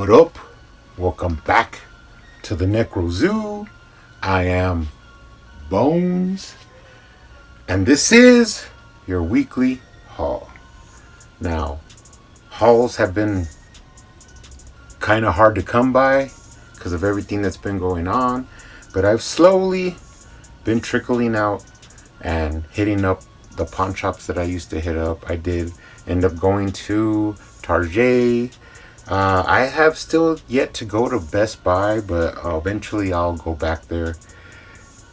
What up? Welcome back to the Necro Zoo. I am Bones, and this is your weekly haul. Now, hauls have been kind of hard to come by because of everything that's been going on, but I've slowly been trickling out and hitting up the pawn shops that I used to hit up. I did end up going to Target. I have still yet to go to Best Buy, but eventually I'll go back there.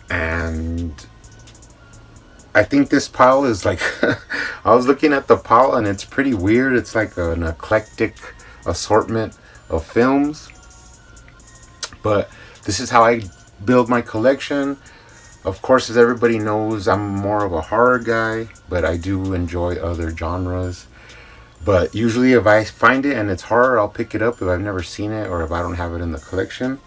And I think this pile is like, I was looking at the pile and it's pretty weird. It's like an eclectic assortment of films. But this is how I build my collection. Of course, as everybody knows, I'm more of a horror guy, but I do enjoy other genres. But usually, if I find it and it's horror, I'll pick it up if I've never seen it or if I don't have it in the collection.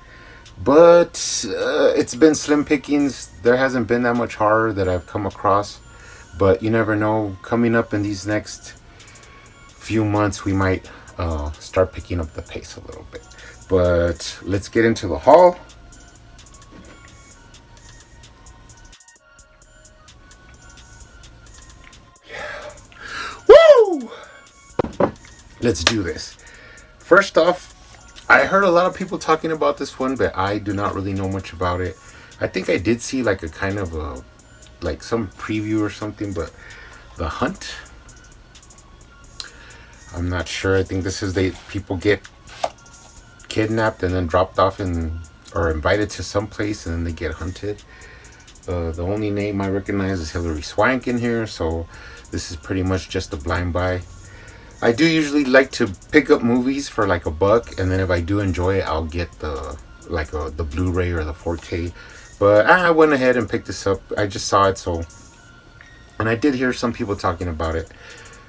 But it's been slim pickings. There hasn't been that much horror that I've come across. But you never know. Coming up in these next few months, we might start picking up the pace a little bit. But let's get into the haul. Woo! Let's do this. First off, I heard a lot of people talking about this one, but I do not really know much about it. I think I did see like a kind of a like some preview or something, but The Hunt. I'm not sure. I think this is they people get kidnapped and then dropped off in or invited to some place and then they get hunted. The only name I recognize is Hilary Swank in here, so this is pretty much just a blind buy. I do usually like to pick up movies for like $1, and then if I do enjoy it, I'll get the Blu-ray or the 4K. But I went ahead and picked this up. I just saw it, so, and I did hear some people talking about it.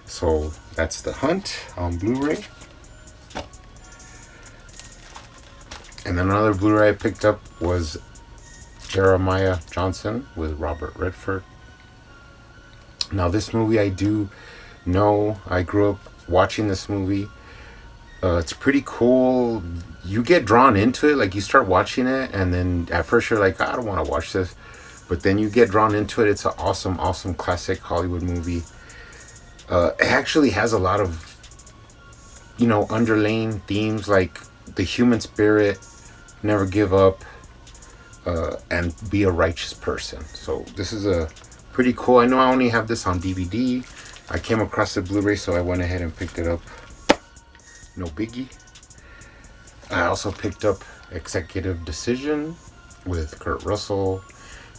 So that's The Hunt on Blu-ray. And then another Blu-ray I picked up was Jeremiah Johnson with Robert Redford. Now this movie I do know. I grew up watching this movie. It's pretty cool. You get drawn into it, like you start watching it, and then at first you're like, I don't want to watch this, but then you get drawn into it. It's an awesome classic Hollywood movie. It actually has a lot of underlying themes like the human spirit, never give up, and be a righteous person. So this is a pretty cool. I know I only have this on DVD. I came across the Blu-ray, so I went ahead and picked it up. No biggie. I also picked up Executive Decision with Kurt Russell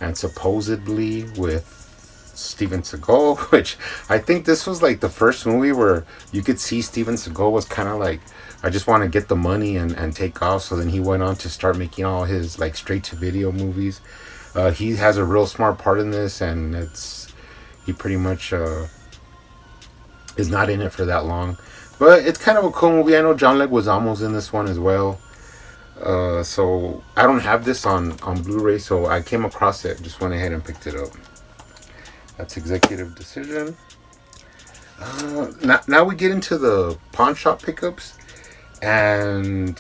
and supposedly with Steven Seagal, which I think this was like the first movie where you could see Steven Seagal was kind of like, I just want to get the money and take off. So then he went on to start making all his like straight to video movies. He has a real smart part in this, and he pretty much is not in it for that long. But it's kind of a cool movie. I know John Leguizamo's in this one as well. So I don't have this on Blu-ray, so I came across it. Just went ahead and picked it up. That's Executive Decision. Now we get into the pawn shop pickups. And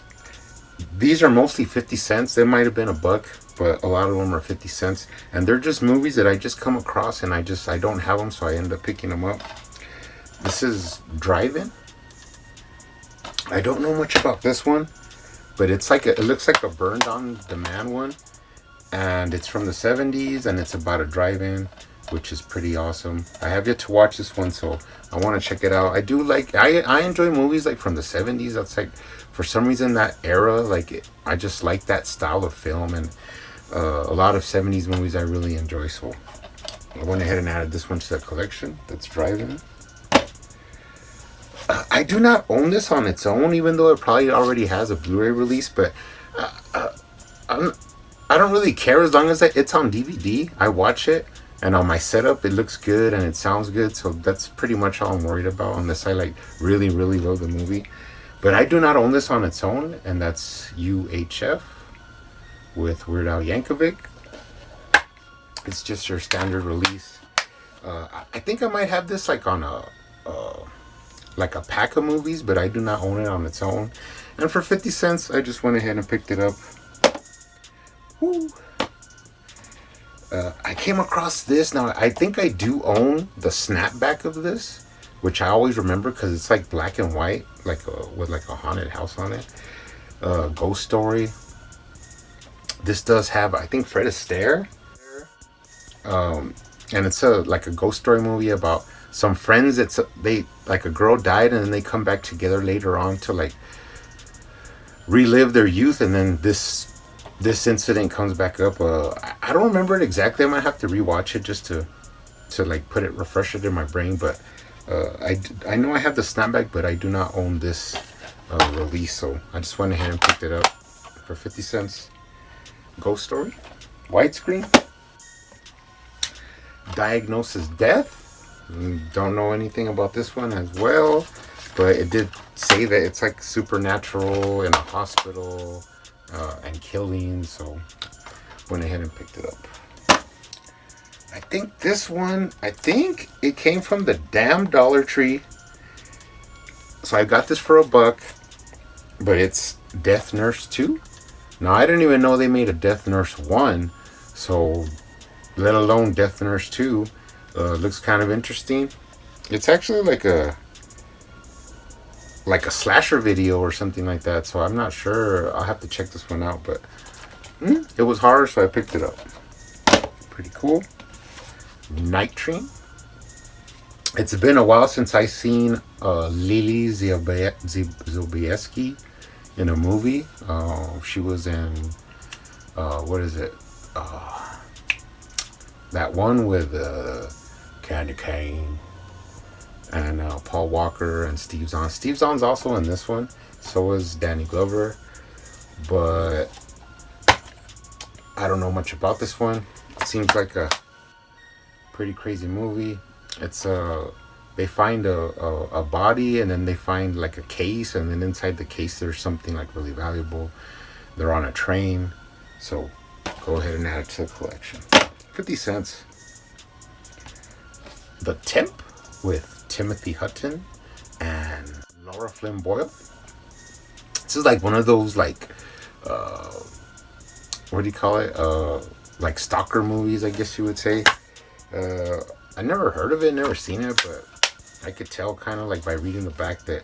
these are mostly 50 cents. They might have been $1, but a lot of them are 50 cents. And they're just movies that I just come across and I don't have them, so I end up picking them up. This is Drive-In. I don't know much about this one, but it looks like a burned on demand one, and it's from the 70s, and it's about a drive-in, which is pretty awesome. I have yet to watch this one, so I want to check it out. I enjoy movies like from the 70s. That's like, for some reason, that era, I just like that style of film, and a lot of 70s movies I really enjoy, so I went ahead and added this one to the collection. That's Drive-In. I do not own this on its own, even though it probably already has a Blu-ray release, but I don't really care as long as it's on DVD. I watch it, and on my setup, it looks good and it sounds good, so that's pretty much all I'm worried about, unless I really love the movie. But I do not own this on its own, and that's UHF with Weird Al Yankovic. It's just your standard release. I think I might have this like on a like a pack of movies, but I do not own it on its own. And for 50 cents, I just went ahead and picked it up. Woo. I came across this. Now, I think I do own the snapback of this, which I always remember because it's like black and white, with like a haunted house on it. Ghost Story. This does have, I think, Fred Astaire. And it's like a ghost story movie about some friends. They like a girl died and then they come back together later on to like relive their youth, and then this incident comes back up. I don't remember it exactly. I might have to rewatch it just to like refresh it in my brain. But I know I have the snapback, but I do not own this release, so I just went ahead and picked it up for 50 cents. Ghost Story, widescreen. Diagnosis Death. Don't know anything about this one as well, but it did say that it's like supernatural in a hospital and killing, so went ahead and picked it up. I think this one, it came from the damn Dollar Tree, so I got this for $1, but it's Death Nurse 2. Now, I didn't even know they made a Death Nurse 1, so let alone Death Nurse 2. Looks kind of interesting. It's actually like a slasher video or something like that, so I'm not sure. I'll have to check this one out, but it was horror, so I picked it up. Pretty cool. Night Train. It's been a while since I seen Lily Sobieski in a movie. She was in what is it? That one with Candy Cane and Paul Walker and Steve Zahn. Steve Zahn's also in this one. So is Danny Glover. But I don't know much about this one. It seems like a pretty crazy movie. It's they find a body, and then they find like a case, and then inside the case there's something like really valuable. They're on a train, so go ahead and add it to the collection. 50 cents. The Temp with Timothy Hutton and Laura Flynn Boyle. This is like one of those like what do you call it? Like stalker movies, I guess you would say. I never heard of it, never seen it, but I could tell kind of like by reading the back that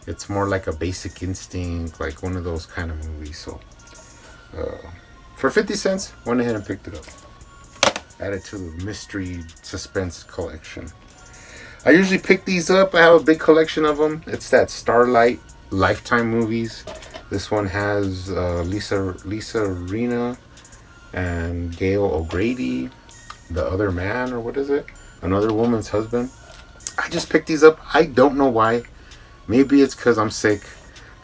it's more like a Basic Instinct, like one of those kind of movies. So for 50 cents, went ahead and picked it up. Added to the mystery suspense collection. I usually pick these up. I have a big collection of them. It's that Starlight Lifetime movies. This one has Lisa Rinna and Gail O'Grady, The Other Man, or what is it? Another Woman's Husband. I just picked these up. I don't know why. Maybe it's because I'm sick,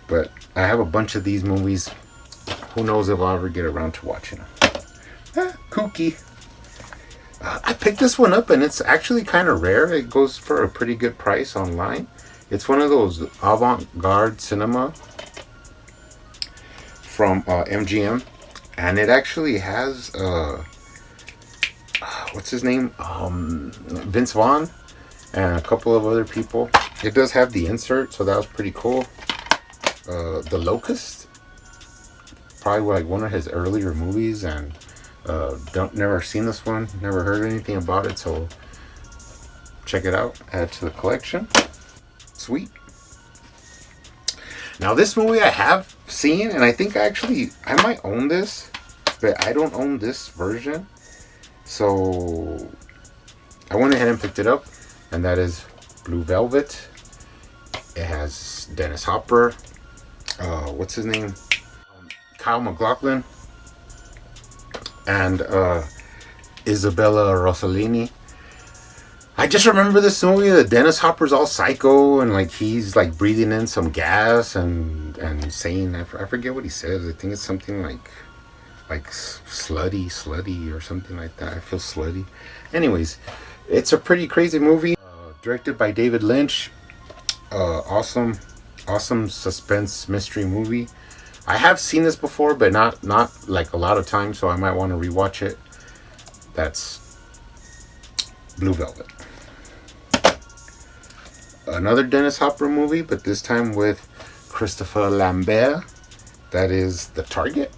but I have a bunch of these movies. Who knows if I'll ever get around to watching them. Kooky. I picked this one up, and it's actually kind of rare. It goes for a pretty good price online. It's one of those avant-garde cinema from MGM, and it actually has what's his name, Vince Vaughn, and a couple of other people. It does have the insert, so that was pretty cool. The Locust, probably like one of his earlier movies, and never seen this one, never heard anything about it, so check it out, add it to the collection. Sweet. Now this movie I have seen, and I think I might own this, but I don't own this version, so I went ahead and picked it up, and that is Blue Velvet. It has Dennis Hopper, what's his name, Kyle MacLachlan, and Isabella Rossellini. I just remember this movie that Dennis Hopper's all psycho, and like he's like breathing in some gas and saying, I forget what he says. I think it's something like slutty or something like that. I feel slutty. Anyways, it's a pretty crazy movie, directed by David Lynch. Awesome suspense mystery movie. I have seen this before, but not like a lot of times, so I might want to rewatch it. That's Blue Velvet. another Dennis Hopper movie, but this time with Christopher Lambert. That is The Target.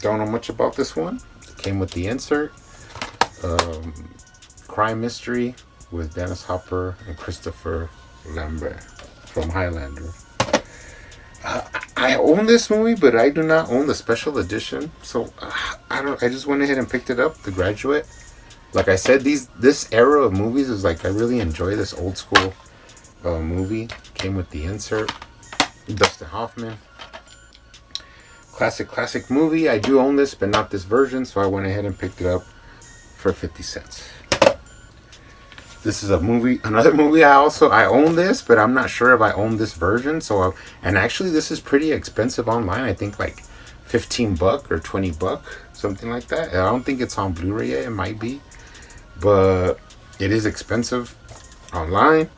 Don't know much about this one. It came with the insert. Um, Crime mystery with Dennis Hopper and Christopher Lambert from Highlander. I own this movie, but I do not own the special edition. So I don't. I just went ahead and picked it up. The Graduate. Like I said, this era of movies is like I really enjoy this old school movie. Came with the insert. Dustin Hoffman. Classic movie. I do own this, but not this version, so I went ahead and picked it up for 50 cents. This is another movie. I own this, but I'm not sure if I own this version. And actually, this is pretty expensive online. I think like $15 or $20, something like that. I don't think it's on Blu-ray yet. It might be, but it is expensive online.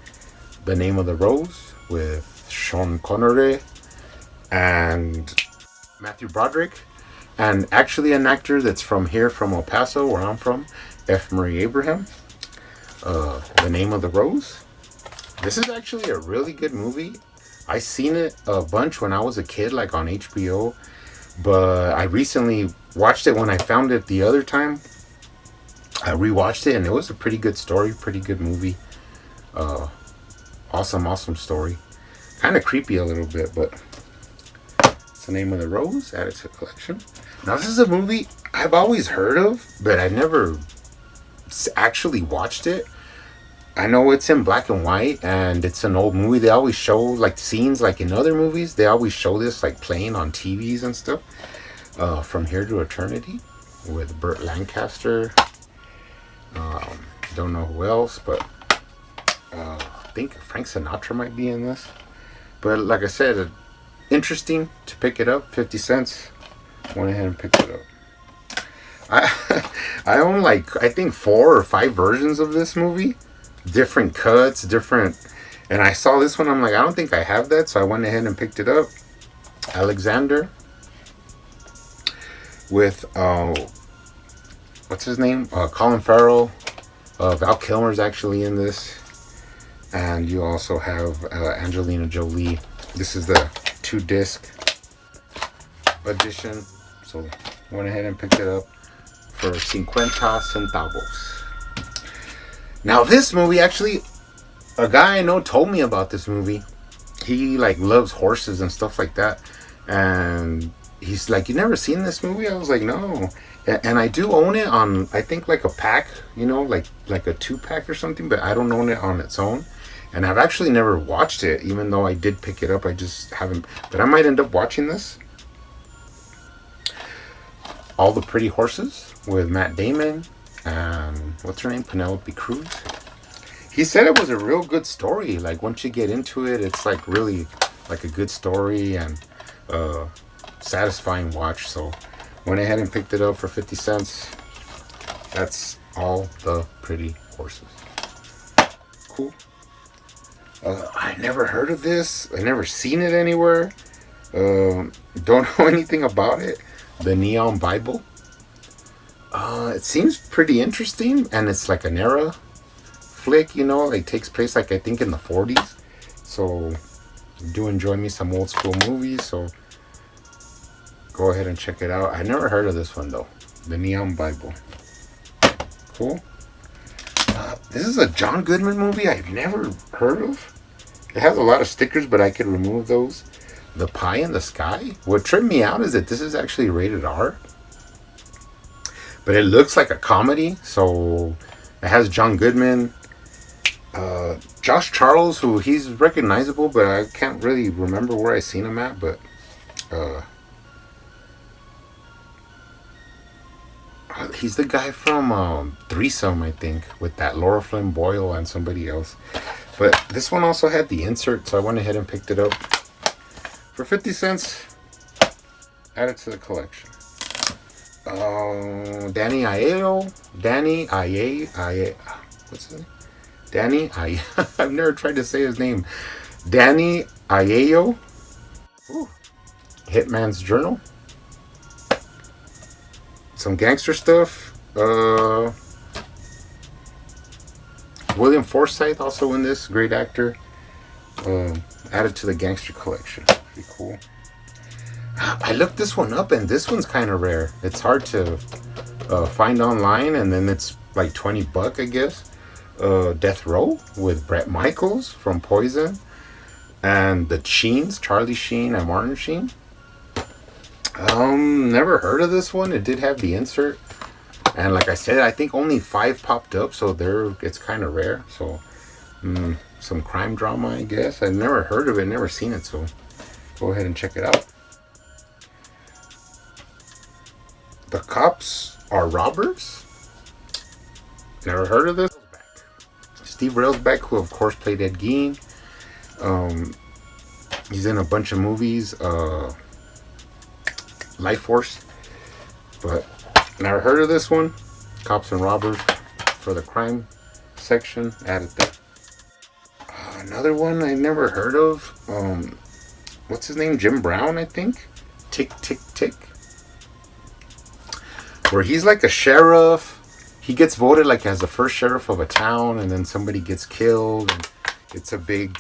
The Name of the Rose with Sean Connery and Matthew Broderick, and actually an actor that's from El Paso, where I'm from, F. Murray Abraham. The Name of the Rose. This is actually a really good movie. I seen it a bunch when I was a kid, like on HBO, but I recently watched it when I found it the other time. I rewatched it and it was a pretty good story, pretty good movie. Awesome story. Kind of creepy a little bit, but it's The Name of the Rose. Added to the collection. Now this is a movie I've always heard of, but I never actually watched it. I know it's in black and white and it's an old movie. They always show like scenes like in other movies. They always show this like playing on TVs and stuff. From Here to Eternity with Burt Lancaster. Don't know who else, but I think Frank Sinatra might be in this. But like I said, interesting to pick it up. 50 cents. Went ahead and picked it up. I own like I think 4 or 5 versions of this movie, different cuts, and I saw this one. I'm like, I don't think I have that, so I went ahead and picked it up. Alexander with what's his name? Colin Farrell. Val Kilmer's actually in this, and you also have Angelina Jolie. This is the 2-disc edition, so went ahead and picked it up for 50 centavos. Now this movie, actually, a guy I know told me about this movie. He like loves horses and stuff like that, and he's like, "You never seen this movie?" I was like, "No," and I do own it on, I think like a pack, like a 2-pack or something, but I don't own it on its own. And I've actually never watched it, even though I did pick it up. I just haven't, but I might end up watching this. All the Pretty Horses with Matt Damon and what's her name, Penelope Cruz. He said it was a real good story. Like once you get into it, it's like really like a good story and satisfying watch. So went ahead and picked it up for 50 cents. That's All the Pretty Horses. Cool. I never heard of this. I never seen it anywhere. Don't know anything about it. The Neon Bible. It seems pretty interesting, and it's like an era flick, like takes place like I think in the 40s. So I do enjoy me some old school movies, so go ahead and check it out. I never heard of this one though. The Neon Bible. Cool. This is a John Goodman movie I've never heard of. It has a lot of stickers, but I could remove those. The Pie in the Sky. What tripped me out is that this is actually rated R. But it looks like a comedy, so it has John Goodman, Josh Charles, who he's recognizable, but I can't really remember where I seen him at, but he's the guy from Threesome, I think, with that Laura Flynn Boyle and somebody else. But this one also had the insert, so I went ahead and picked it up for 50 cents. Add it to the collection. Danny Aiello. What's his name? Danny Aiello. I've never tried to say his name. Danny Aiello. Hitman's Journal. Some gangster stuff. William Forsythe also in this, great actor. Added to the gangster collection. Pretty cool. I looked this one up, and this one's kind of rare. It's hard to find online, and then it's like $20, I guess. Death Row with Bret Michaels from Poison, and the Sheens, Charlie Sheen and Martin Sheen. Never heard of this one. It did have the insert, and like I said, I think only 5 popped up, so it's kind of rare. So, some crime drama, I guess. I've never heard of it, never seen it, so go ahead and check it out. The Cops Are Robbers. Never heard of this. Steve Railsback, who of course played Ed Gein. He's in a bunch of movies. Life Force. But never heard of this one. Cops and Robbers for the crime section. Added that. Another one I never heard of. What's his name? Jim Brown, I think. Tick, Tick, Tick. Where he's like a sheriff. He gets voted like as the first sheriff of a town, and then somebody gets killed, and it's a big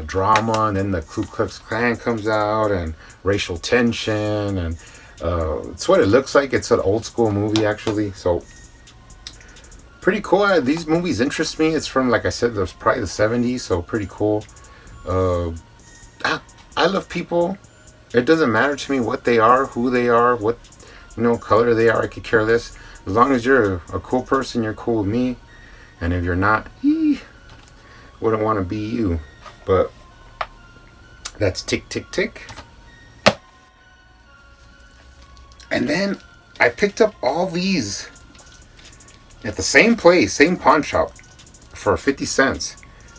drama, and then the Ku Klux Klan comes out, and racial tension, and it's what it looks like. It's an old school movie, actually, so pretty cool. These movies interest me. It's from, like I said, it was probably the 70s, so pretty cool. I love people. It doesn't matter to me what they are, who they are, what color they are. I could care less. As long as you're a cool person, you're cool with me. And if you're not, wouldn't want to be you. But that's Tick, Tick, Tick. And then I picked up all these at the same place, same pawn shop, for 50 cents.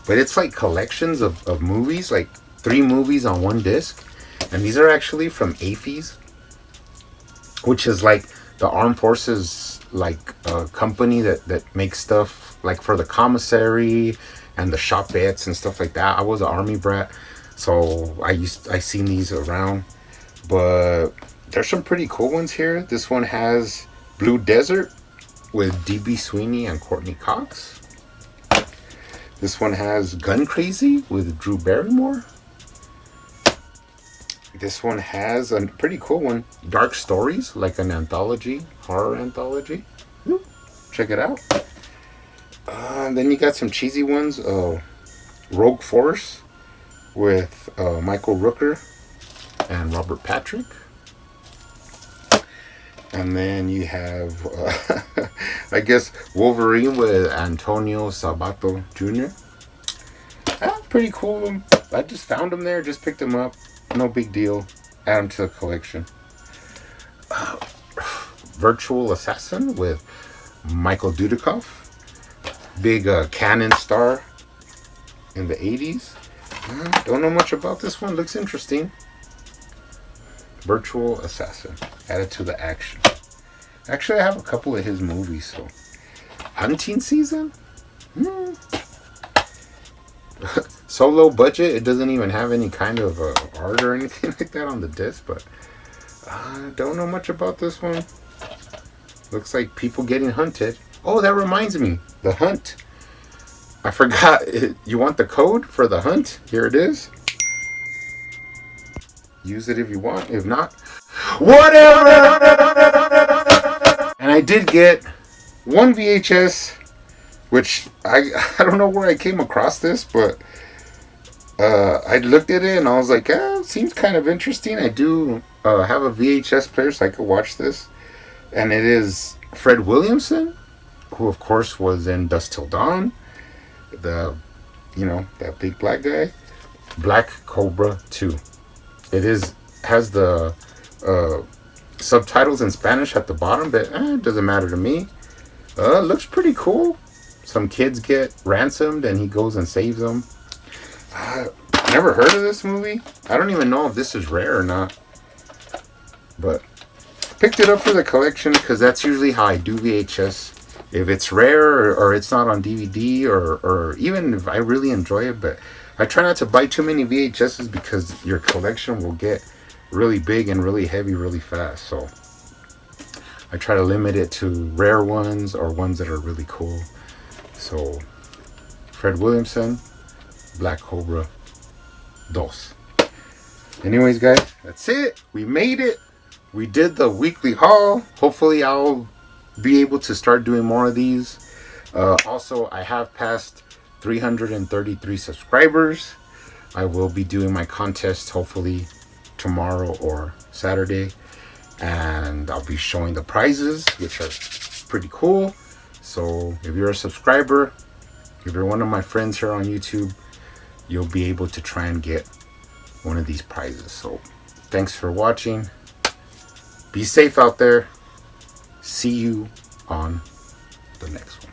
But it's like collections of movies, like 3 movies on one disc. And these are actually from AAFES, which is like the Armed Forces like a company that makes stuff like for the commissary and the shopettes and stuff like that. I was an army brat, so I seen these around, but there's some pretty cool ones here. This one has Blue Desert with D.B. Sweeney and Courtney Cox. This one has Gun Crazy with Drew Barrymore. This one has a pretty cool one, Dark Stories, like an anthology, horror anthology. Check it out. Then you got some cheesy ones. Rogue Force with Michael Rooker and Robert Patrick. And then you have, I guess, Wolverine with Antonio Sabato Jr. Pretty cool. I just found them there, just picked them up. No big deal. Add them to the collection. Virtual Assassin with Michael Dudikoff. Big Canon star in the 80s. Don't know much about this one. Looks interesting. Virtual Assassin. Added to the action. Actually, I have a couple of his movies. So, Hunting Season? So low budget, it doesn't even have any kind of art or anything like that on the disc, but I don't know much about this one. Looks like people getting hunted. Oh, that reminds me. The Hunt. I forgot. You want the code for The Hunt? Here it is. Use it if you want. If not, whatever! And I did get one VHS, which I don't know where I came across this, but I looked at it and I was like, it seems kind of interesting. I do have a VHS player, so I could watch this. And it is Fred Williamson, who of course was in Dusk Till Dawn, that big black guy. Black Cobra 2. It has the subtitles in Spanish at the bottom, but it doesn't matter to me. Looks pretty cool. Some kids get ransomed and he goes and saves them. Never heard of this movie. I don't even know if this is rare or not. But picked it up for the collection because that's usually how I do VHS. If it's rare or it's not on DVD or even if I really enjoy it. But I try not to buy too many VHSs because your collection will get really big and really heavy really fast. So I try to limit it to rare ones or ones that are really cool. So Fred Williamson, Black Cobra Dos. Anyways, guys, that's it. We made it. We did the weekly haul. Hopefully, I'll be able to start doing more of these. Also, I have passed 333 subscribers. I will be doing my contest hopefully tomorrow or Saturday, and I'll be showing the prizes, which are pretty cool. So if you're a subscriber, if you're one of my friends here on YouTube, you'll be able to try and get one of these prizes. So thanks for watching. Be safe out there. See you on the next one.